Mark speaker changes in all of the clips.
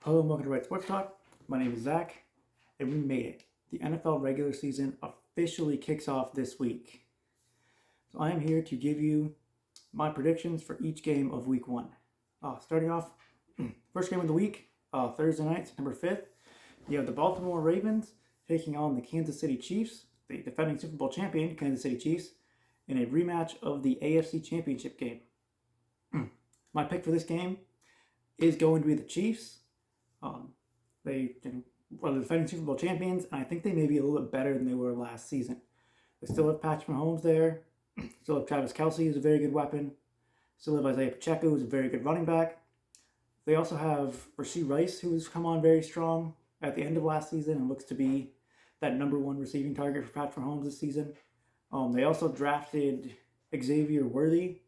Speaker 1: Hello and welcome to Red Sports Talk. My name is Zach, and we made it. The NFL regular season officially kicks off this week. So I am here to give you my predictions for each game of week one. Starting off, first game of the week, Thursday night, September 5th, you have the Baltimore Ravens taking on the Kansas City Chiefs, the defending Super Bowl champion, Kansas City Chiefs, in a rematch of the AFC Championship game. My pick for this game is going to be the Chiefs. They are the defending Super Bowl champions, and I think they may be a little bit better than they were last season. They still have Patrick Mahomes there. Still have Travis Kelce, who's a very good weapon. Still have Isaiah Pacheco, who's a very good running back. They also have Rashee Rice, who has come on very strong at the end of last season and looks to be that number one receiving target for Patrick Mahomes this season. They also drafted Xavier Worthy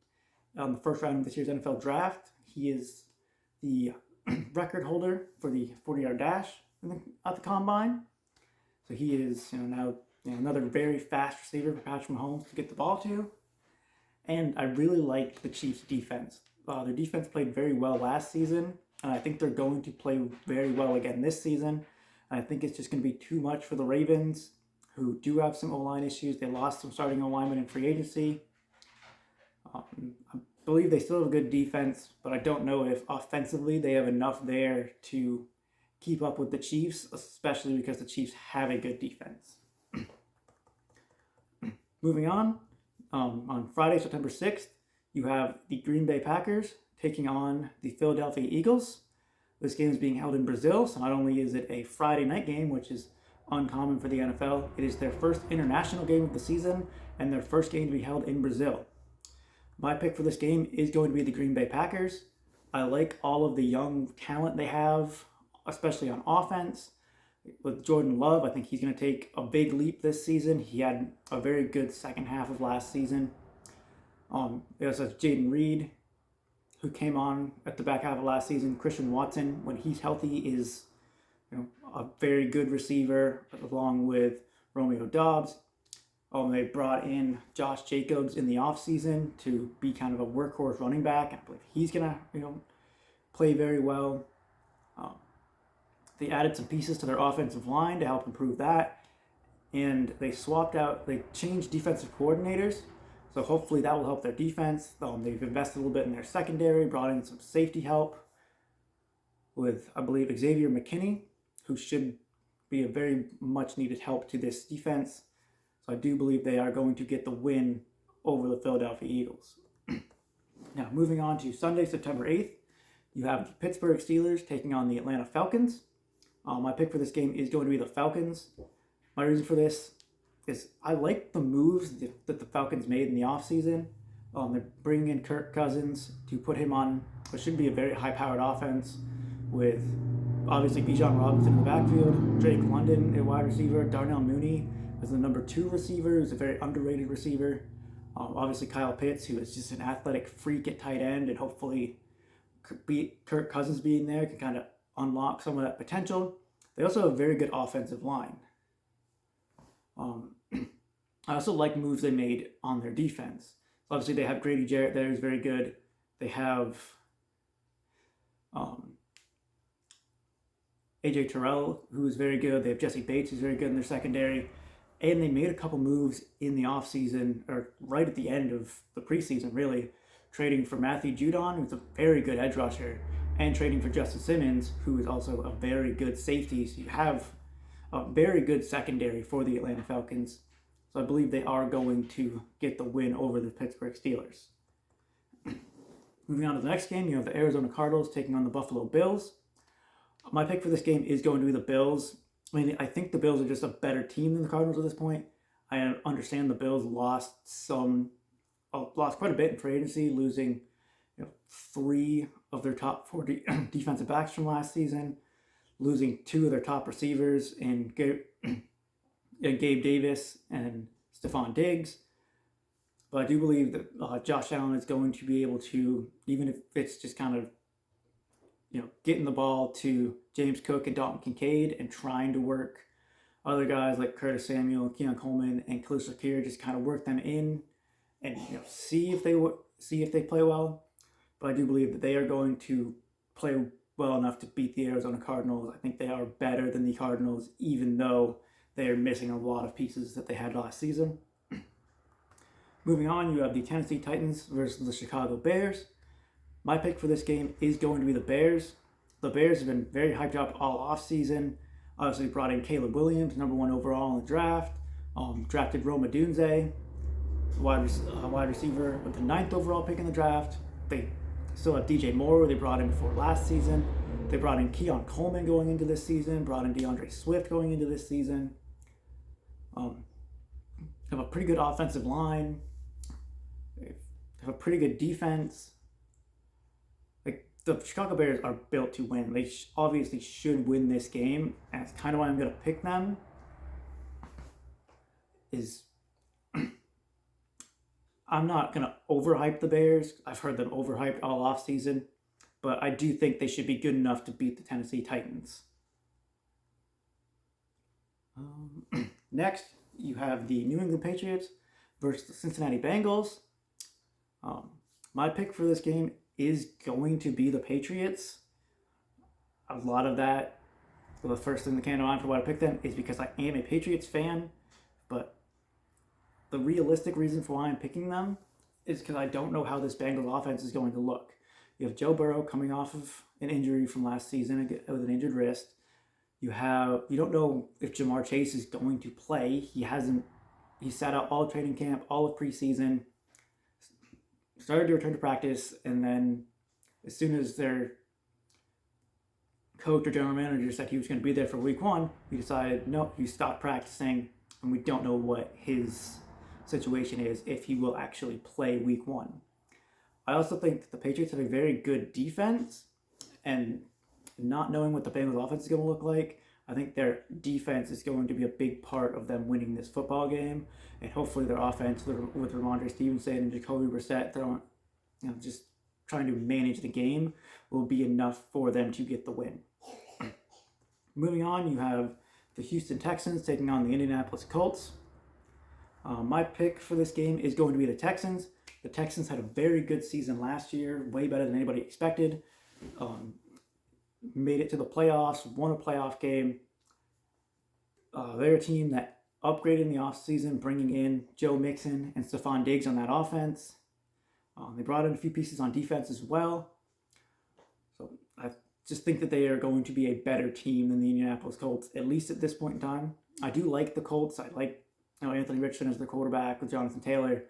Speaker 1: on the first round of this year's NFL draft. He is the record holder for the 40-yard dash at the combine. So he is now another very fast receiver for Patrick Mahomes to get the ball to. And I really like the Chiefs' defense. Their defense played very well last season, and I think they're going to play very well again this season. And I think it's just going to be too much for the Ravens, who do have some O-line issues. They lost some starting O-linemen in free agency. I believe they still have a good defense, but I don't know if offensively they have enough there to keep up with the Chiefs, especially because the Chiefs have a good defense. Moving on Friday, September 6th, you have the Green Bay Packers taking on the Philadelphia Eagles. This game is being held in Brazil, so not only is it a Friday night game, which is uncommon for the NFL, it is their first international game of the season and their first game to be held in Brazil. My pick for this game is going to be the Green Bay Packers. I like all of the young talent they have, especially on offense. With Jordan Love, I think he's going to take a big leap this season. He had a very good second half of last season. They also have Jaden Reed, who came on at the back half of last season. Christian Watson, when he's healthy, is a very good receiver, along with Romeo Doubs. They brought in Josh Jacobs in the offseason to be kind of a workhorse running back. I believe he's going to play very well. They added some pieces to their offensive line to help improve that. And they changed defensive coordinators. So hopefully that will help their defense. They've invested a little bit in their secondary, brought in some safety help with, I believe, Xavier McKinney, who should be a very much needed help to this defense. So I do believe they are going to get the win over the Philadelphia Eagles. Now, moving on to Sunday, September 8th, you have the Pittsburgh Steelers taking on the Atlanta Falcons. My pick for this game is going to be the Falcons. My reason for this is I like the moves that the Falcons made in the offseason. They're bringing in Kirk Cousins to put him on what should be a very high-powered offense with obviously Bijan Robinson in the backfield, Drake London, a wide receiver, Darnell Mooney as the number 2 receiver, who's a very underrated receiver. Obviously Kyle Pitts, who is just an athletic freak at tight end, and hopefully Kirk Cousins being there can kind of unlock some of that potential. They also have a very good offensive line. I also like moves they made on their defense. So obviously they have Grady Jarrett there, who's very good. They have AJ Terrell, who's very good. They have Jesse Bates, who's very good in their secondary. And they made a couple moves in the offseason, or right at the end of the preseason, really, trading for Matthew Judon, who's a very good edge rusher, and trading for Justin Simmons, who is also a very good safety. So you have a very good secondary for the Atlanta Falcons. So I believe they are going to get the win over the Pittsburgh Steelers. Moving on to the next game, you have the Arizona Cardinals taking on the Buffalo Bills. My pick for this game is going to be the Bills. I think the Bills are just a better team than the Cardinals at this point. I understand the Bills lost quite a bit in free agency, losing 3 of their top 4 defensive backs from last season, losing 2 of their top receivers in Gabe Davis and Stephon Diggs. But I do believe that Josh Allen is going to be able to, even if it's just kind of getting the ball to James Cook and Dalton Kincaid and trying to work other guys like Curtis Samuel, Keon Coleman, and Khalil Shakir, just kind of work them in and see if they play well. But I do believe that they are going to play well enough to beat the Arizona Cardinals. I think they are better than the Cardinals, even though they are missing a lot of pieces that they had last season. Moving on, you have the Tennessee Titans versus the Chicago Bears. My pick for this game is going to be the Bears. The Bears have been very hyped up all offseason. Obviously brought in Caleb Williams, number 1 overall in the draft. Drafted Rome Odunze, wide receiver with the 9th overall pick in the draft. They still have DJ Moore, who they brought in before last season. They brought in Keon Coleman going into this season, brought in DeAndre Swift going into this season. Have a pretty good offensive line. They have a pretty good defense. Like, the Chicago Bears are built to win. They obviously should win this game, and that's kind of why I'm going to pick them. I'm not going to overhype the Bears. I've heard them overhyped all offseason, but I do think they should be good enough to beat the Tennessee Titans. Next, you have the New England Patriots versus the Cincinnati Bengals. My pick for this game is going to be the Patriots. A lot of that, the first thing that came to mind for why I picked them is because I am a Patriots fan, but the realistic reason for why I'm picking them is because I don't know how this Bengals offense is going to look. You have Joe Burrow coming off of an injury from last season with an injured wrist. You don't know if Jamar Chase is going to play. He sat out all training camp, all of preseason, started to return to practice, and then as soon as their coach or general manager said he was going to be there for week 1, he decided, no, he stopped practicing, and we don't know what his situation is, if he will actually play week 1. I also think that the Patriots have a very good defense, and not knowing what the Bengals offense is going to look like, I think their defense is going to be a big part of them winning this football game, and hopefully their offense with Ramondre Stevenson and Jacoby Brissett, just trying to manage the game, will be enough for them to get the win. Moving on, you have the Houston Texans taking on the Indianapolis Colts. My pick for this game is going to be the Texans. The Texans had a very good season last year, way better than anybody expected. Made it to the playoffs, won a playoff game. They're a team that upgraded in the offseason, bringing in Joe Mixon and Stephon Diggs on that offense. They brought in a few pieces on defense as well. So I just think that they are going to be a better team than the Indianapolis Colts, at least at this point in time. I do like the Colts. I like Anthony Richardson as their quarterback with Jonathan Taylor.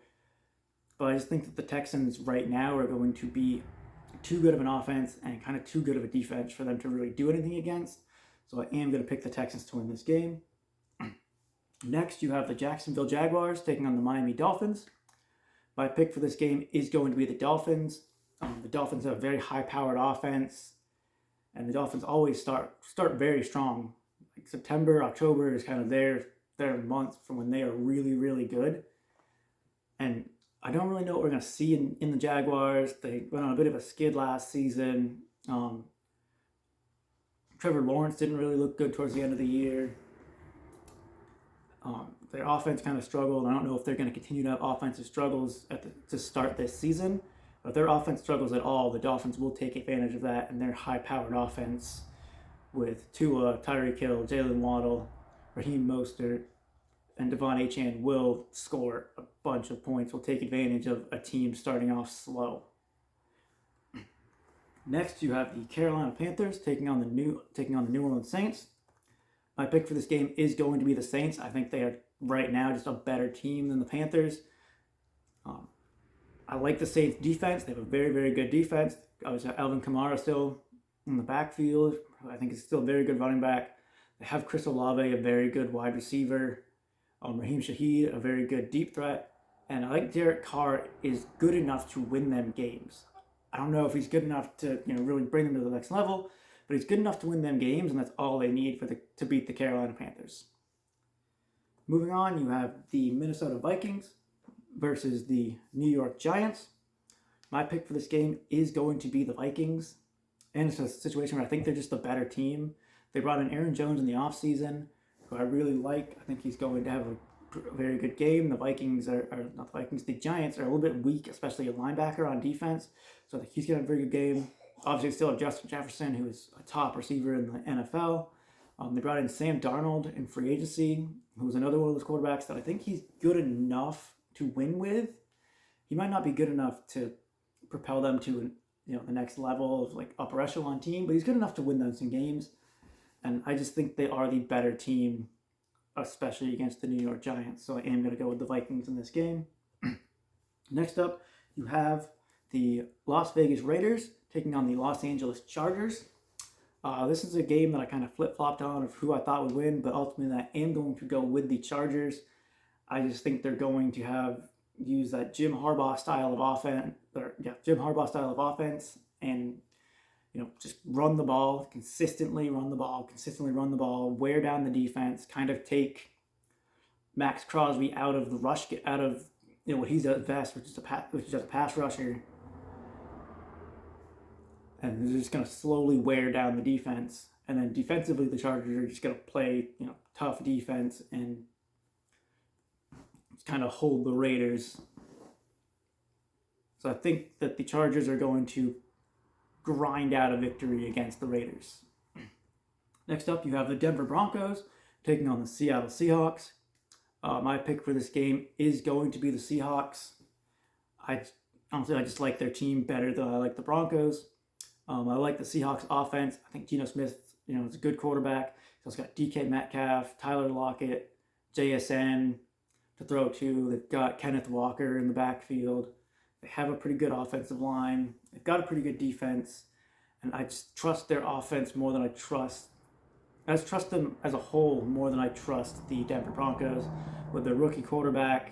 Speaker 1: But I just think that the Texans right now are going to be too good of an offense and kind of too good of a defense for them to really do anything against. So I am going to pick the Texans to win this game. Next, you have the Jacksonville Jaguars taking on the Miami Dolphins. My pick for this game is going to be the Dolphins. The Dolphins have a very high-powered offense, and the Dolphins always start very strong. Like September, October is kind of their month from when they are really, really good. And I don't really know what we're going to see in the Jaguars. They went on a bit of a skid last season. Trevor Lawrence didn't really look good towards the end of the year. Their offense kind of struggled. I don't know if they're going to continue to have offensive struggles to start this season. But if their offense struggles at all, the Dolphins will take advantage of that, and their high-powered offense with Tua, Tyreek Hill, Jalen Waddle, Raheem Mostert, and Devon Achane will score a bunch of points, will take advantage of a team starting off slow. Next, you have the Carolina Panthers taking on the New Orleans Saints. My pick for this game is going to be the Saints. I think they are right now just a better team than the Panthers. I like the Saints defense. They have a very, very good defense. Obviously, Alvin Kamara still in the backfield. I think he's still a very good running back. They have Chris Olave, a very good wide receiver. Raheem Shaheed, a very good deep threat. And I like Derek Carr is good enough to win them games. I don't know if he's good enough to really bring them to the next level, but he's good enough to win them games, and that's all they need to beat the Carolina Panthers. Moving on, you have the Minnesota Vikings versus the New York Giants. My pick for this game is going to be the Vikings. And it's a situation where I think they're just a better team. They brought in Aaron Jones in the offseason, who I really like. I think he's going to have a very good game. The Giants are a little bit weak, especially a linebacker on defense. So I think he's going to have a very good game. obviously still have Justin Jefferson, who is a top receiver in the NFL. They brought in Sam Darnold in free agency, who's another one of those quarterbacks that I think he's good enough to win with. He might not be good enough to propel them to the next level of like upper echelon team, but he's good enough to win them some games. And I just think they are the better team, especially against the New York Giants. So I am going to go with the Vikings in this game. Next up, you have the Las Vegas Raiders taking on the Los Angeles Chargers. This is a game that I kind of flip-flopped on of who I thought would win, but ultimately I am going to go with the Chargers. I just think they're going to use that Jim Harbaugh style of offense, and just run the ball, consistently run the ball, wear down the defense, kind of take Max Crosby out of the rush, out of what he's at best, which is just a pass rusher. And they're just going to slowly wear down the defense. And then defensively, the Chargers are just going to play, tough defense and kind of hold the Raiders. So I think that the Chargers are going to grind out a victory against the Raiders. Next up, you have the Denver Broncos taking on the Seattle Seahawks. My pick for this game is going to be the Seahawks. I just like their team better than I like the Broncos. I like the Seahawks offense. I think Geno Smith, is a good quarterback. He's also got DK Metcalf, Tyler Lockett, JSN to throw to. They've got Kenneth Walker in the backfield. They have a pretty good offensive line. They've got a pretty good defense. And I just trust their offense more than I trust them as a whole more than I trust the Denver Broncos with their rookie quarterback.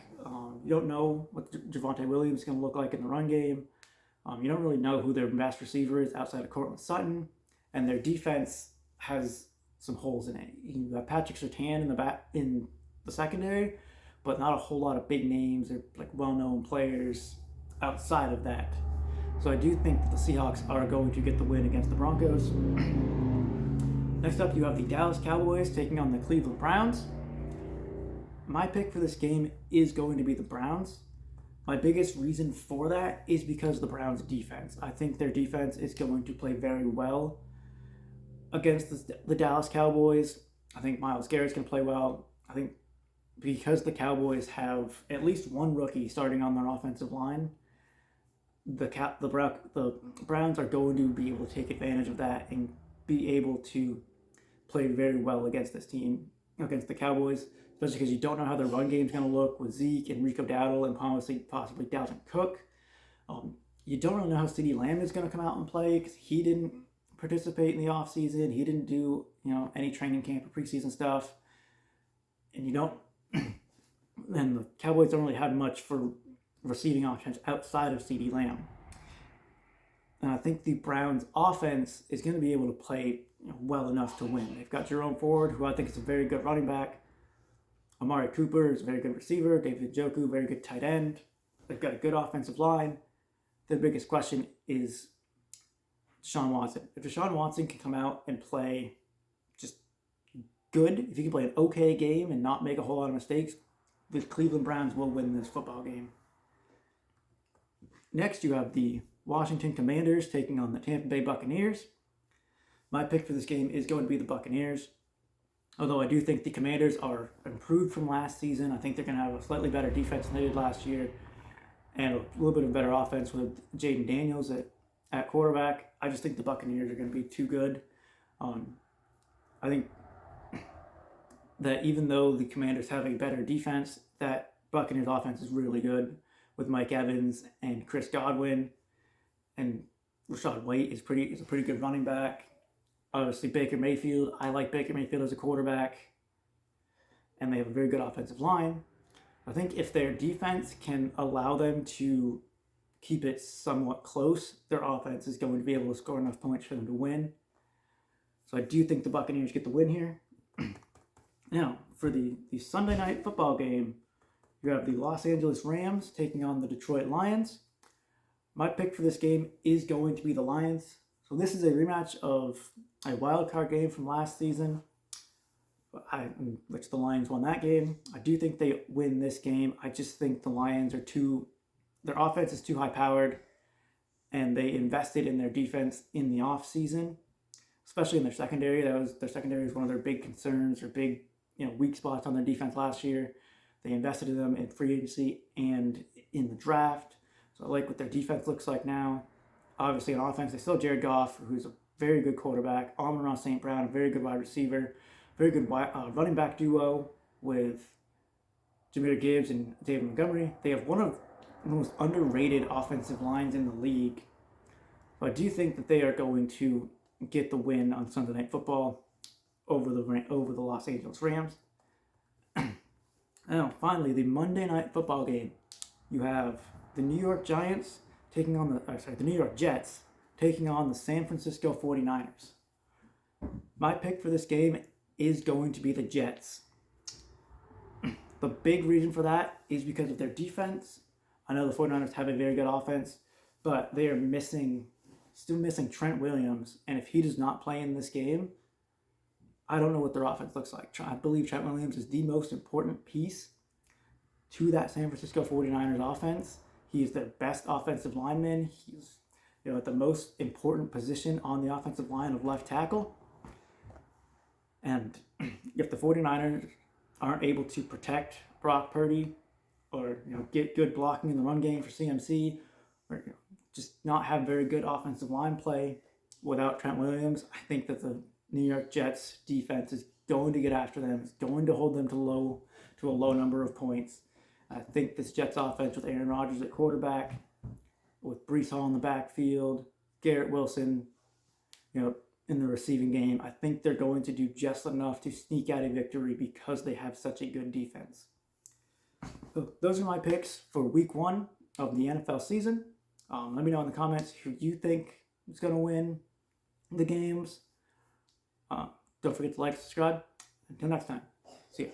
Speaker 1: You don't know what Javonte Williams is going to look like in the run game. You don't really know who their best receiver is outside of Cortland Sutton, and their defense has some holes in it. You have Patrick Surtain in the secondary, but not a whole lot of big names or like well-known players outside of that. So I do think that the Seahawks are going to get the win against the Broncos. Next up, you have the Dallas Cowboys taking on the Cleveland Browns. My pick for this game is going to be the Browns. My biggest reason for that is because of the Browns' defense. I think their defense is going to play very well against the Dallas Cowboys. I think Myles Garrett's going to play well. I think because the Cowboys have at least one rookie starting on their offensive line, the Browns are going to be able to take advantage of that and be able to play very well against this team, against the Cowboys. Especially because you don't know how their run game is going to look with Zeke and Rico Dowdle and possibly Dalvin Cook. You don't really know how CeeDee Lamb is going to come out and play because he didn't participate in the offseason. He didn't do any training camp or preseason stuff. And and the Cowboys don't really have much for receiving options outside of CeeDee Lamb. And I think the Browns offense is going to be able to play well enough to win. They've got Jerome Ford, who I think is a very good running back. Amari Cooper is a very good receiver. David Njoku, very good tight end. They've got a good offensive line. The biggest question is Deshaun Watson. If Deshaun Watson can come out and play just good, if he can play an okay game and not make a whole lot of mistakes, the Cleveland Browns will win this football game. Next, you have the Washington Commanders taking on the Tampa Bay Buccaneers. My pick for this game is going to be the Buccaneers. Although I do think the Commanders are improved from last season. I think they're going to have a slightly better defense than they did last year and a little bit of better offense with Jaden Daniels at quarterback. I just think the Buccaneers are going to be too good. I think that even though the Commanders have a better defense, that Buccaneers offense is really good with Mike Evans and Chris Godwin. And Rachaad White is a pretty good running back. Obviously, Baker Mayfield. I like Baker Mayfield as a quarterback. And they have a very good offensive line. I think if their defense can allow them to keep it somewhat close, their offense is going to be able to score enough points for them to win. So I do think the Buccaneers get the win here. Now, for the Sunday night football game, you have the Los Angeles Rams taking on the Detroit Lions. My pick for this game is going to be the Lions. So this is a rematch of a wild card game from last season, which the Lions won that game. I do think they win this game. I just think the Lions their offense is too high powered, and they invested in their defense in the offseason, especially in their secondary. Their secondary was one of their big concerns or big weak spots on their defense last year. They invested in them in free agency and in the draft. So I like what their defense looks like now. Obviously, on offense, they still have Jared Goff, who's a very good quarterback. Amon-Ra St. Brown, a very good wide receiver. Very good running back duo with Jahmyr Gibbs and David Montgomery. They have one of the most underrated offensive lines in the league. So I do think that they are going to get the win on Sunday Night Football over the Los Angeles Rams. Now, finally, the Monday Night Football game. You have the New York Jets taking on the San Francisco 49ers. My pick for this game is going to be the Jets. The big reason for that is because of their defense. I know the 49ers have a very good offense, but they are still missing Trent Williams, and if he does not play in this game, I don't know what their offense looks like. I believe Trent Williams is the most important piece to that San Francisco 49ers offense. He is their best offensive lineman. He's at the most important position on the offensive line of left tackle. And if the 49ers aren't able to protect Brock Purdy or get good blocking in the run game for CMC, or just not have very good offensive line play without Trent Williams, I think that the New York Jets defense is going to get after them. It's going to hold them to a low number of points. I think this Jets offense with Aaron Rodgers at quarterback, with Breece Hall in the backfield, Garrett Wilson, in the receiving game, I think they're going to do just enough to sneak out a victory because they have such a good defense. So those are my picks for week 1 of the NFL season. Let me know in the comments who you think is going to win the games. Don't forget to like, subscribe. Until next time, see ya.